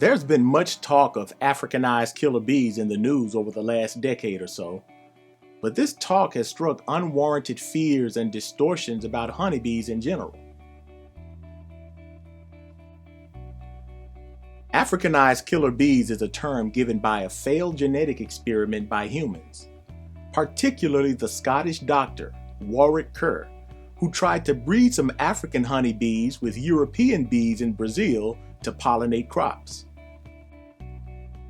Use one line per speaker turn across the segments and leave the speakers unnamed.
There's been much talk of Africanized killer bees in the news over the last decade or so, but this talk has struck unwarranted fears and distortions about honeybees in general. Africanized killer bees is a term given by a failed genetic experiment by humans, particularly the Scottish doctor Warwick Kerr, who tried to breed some African honeybees with European bees in Brazil to pollinate crops.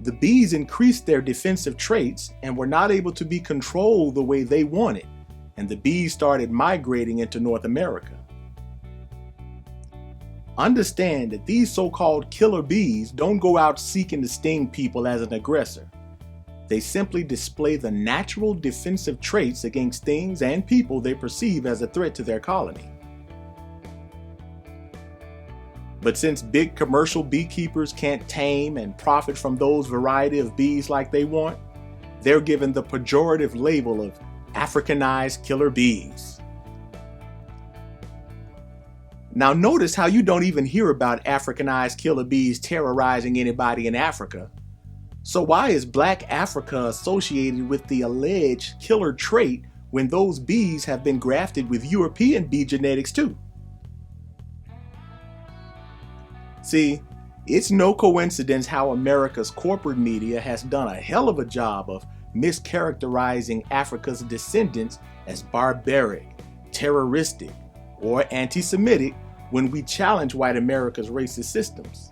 The bees increased their defensive traits and were not able to be controlled the way they wanted, and the bees started migrating into North America. Understand that these so-called killer bees don't go out seeking to sting people as an aggressor. They simply display the natural defensive traits against things and people they perceive as a threat to their colony. But since big commercial beekeepers can't tame and profit from those variety of bees like they want, they're given the pejorative label of Africanized killer bees. Now notice how you don't even hear about Africanized killer bees terrorizing anybody in Africa. So why is Black Africa associated with the alleged killer trait when those bees have been grafted with European bee genetics too? See, it's no coincidence how America's corporate media has done a hell of a job of mischaracterizing Africa's descendants as barbaric, terroristic, or anti-Semitic when we challenge white America's racist systems.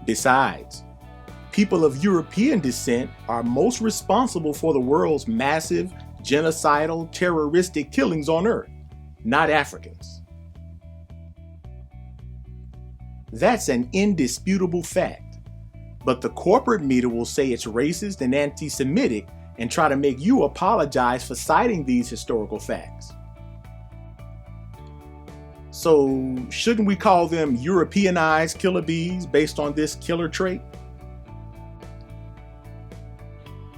Besides, people of European descent are most responsible for the world's massive, genocidal, terroristic killings on Earth, not Africans. That's an indisputable fact, but the corporate media will say it's racist and anti-Semitic and try to make you apologize for citing these historical facts. So, shouldn't we call them Europeanized killer bees based on this killer trait?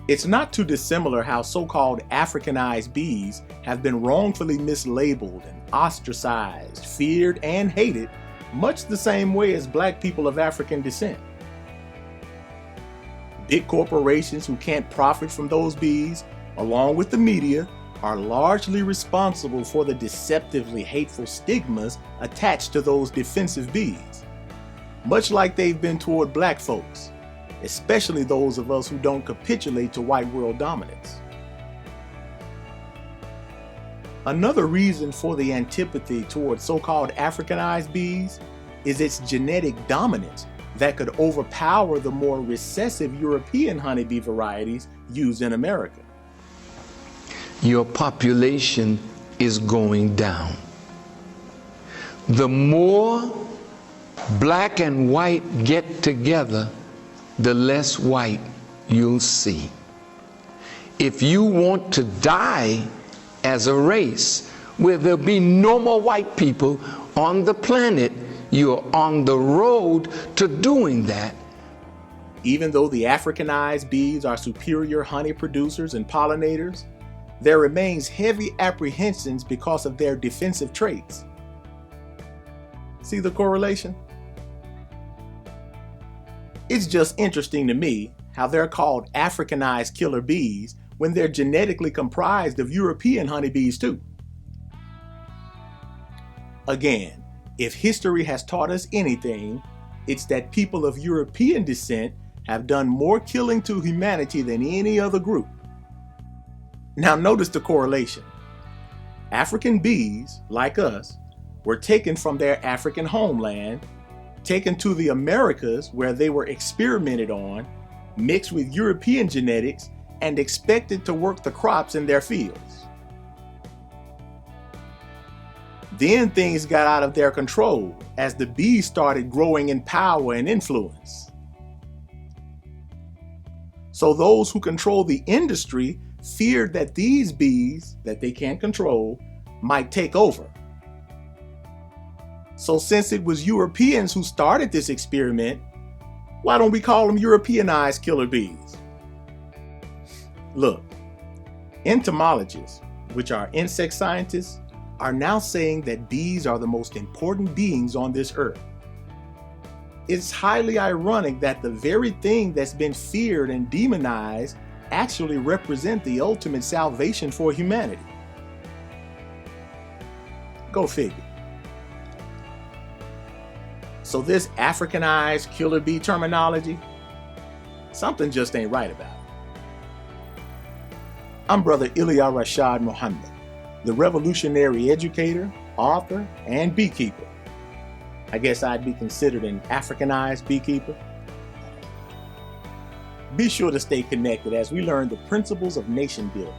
It's not too dissimilar how so-called Africanized bees have been wrongfully mislabeled and ostracized, feared, and hated much the same way as Black people of African descent. Big corporations who can't profit from those bees, along with the media, are largely responsible for the deceptively hateful stigmas attached to those defensive bees, much like they've been toward Black folks, especially those of us who don't capitulate to white world dominance. Another reason for the antipathy toward so-called Africanized bees is its genetic dominance that could overpower the more recessive European honeybee varieties used in America.
Your population is going down. The more black and white get together, the less white you'll see. If you want to die as a race, where there'll be no more white people on the planet, you're on the road to doing that.
Even though the Africanized bees are superior honey producers and pollinators, there remains heavy apprehensions because of their defensive traits. See the correlation? It's just interesting to me how they're called Africanized killer bees when they're genetically comprised of European honeybees too. Again, if history has taught us anything, it's that people of European descent have done more killing to humanity than any other group. Now notice the correlation. African bees, like us, were taken from their African homeland, taken to the Americas where they were experimented on, mixed with European genetics, and expected to work the crops in their fields. Then things got out of their control as the bees started growing in power and influence. So those who control the industry feared that these bees, that they can't control, might take over. So since it was Europeans who started this experiment, why don't we call them Europeanized killer bees? Look, entomologists, which are insect scientists, are now saying that bees are the most important beings on this earth. It's highly ironic that the very thing that's been feared and demonized actually represent the ultimate salvation for humanity. Go figure. So this Africanized killer bee terminology, something just ain't right about it. I'm Brother Ilia Rashad Muhammad, the revolutionary educator, author, and beekeeper. I guess I'd be considered an Africanized beekeeper. Be sure to stay connected as we learn the principles of nation building.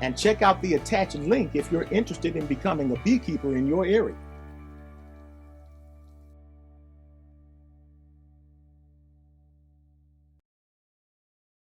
And check out the attached link if you're interested in becoming a beekeeper in your area.